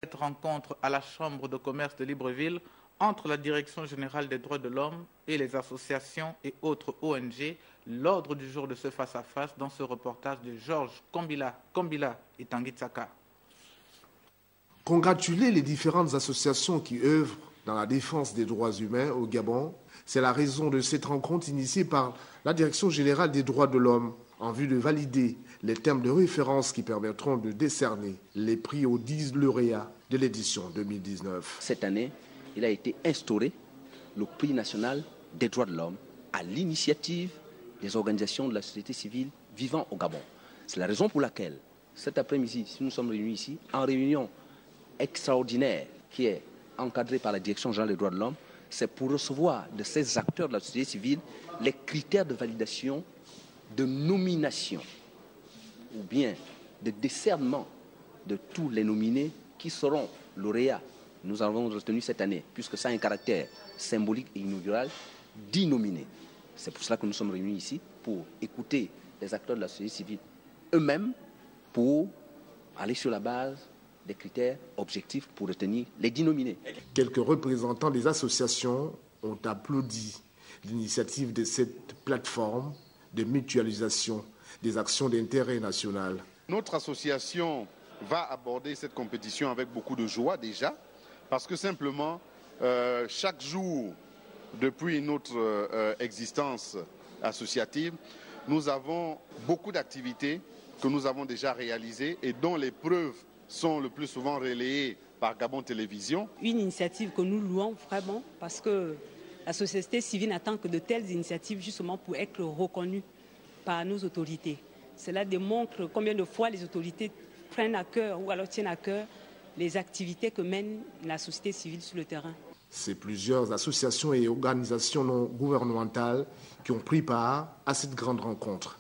Cette rencontre à la Chambre de commerce de Libreville entre la Direction générale des droits de l'homme et les associations et autres ONG, l'ordre du jour de ce face-à-face dans ce reportage de Georges Kombila et Tanguy Tsaka. Congratuler les différentes associations qui œuvrent dans la défense des droits humains au Gabon, c'est la raison de cette rencontre initiée par la Direction générale des droits de l'homme en vue de valider les termes de référence qui permettront de décerner les prix aux 10 lauréats de l'édition 2019. Cette année, il a été instauré le prix national des droits de l'homme à l'initiative des organisations de la société civile vivant au Gabon. C'est la raison pour laquelle, cet après-midi, si nous sommes réunis ici, en réunion extraordinaire qui est encadrée par la Direction générale des droits de l'homme, c'est pour recevoir de ces acteurs de la société civile les critères de validation, de nomination ou bien de décernement de tous les nominés qui seront lauréats. Nous avons retenu cette année, puisque ça a un caractère symbolique et inaugural, 10 nominés. C'est pour cela que nous sommes réunis ici, pour écouter les acteurs de la société civile eux-mêmes, pour aller sur la base des critères objectifs pour retenir les 10 nominés. Quelques représentants des associations ont applaudi l'initiative de cette plateforme de mutualisation des actions d'intérêt national. Notre association va aborder cette compétition avec beaucoup de joie déjà, parce que simplement, chaque jour, depuis notre existence associative, nous avons beaucoup d'activités que nous avons déjà réalisées et dont les preuves sont le plus souvent relayées par Gabon Télévision. Une initiative que nous louons vraiment parce que la société civile n'attend que de telles initiatives justement pour être reconnues par nos autorités. Cela démontre combien de fois les autorités prennent à cœur ou alors tiennent à cœur les activités que mène la société civile sur le terrain. C'est plusieurs associations et organisations non gouvernementales qui ont pris part à cette grande rencontre.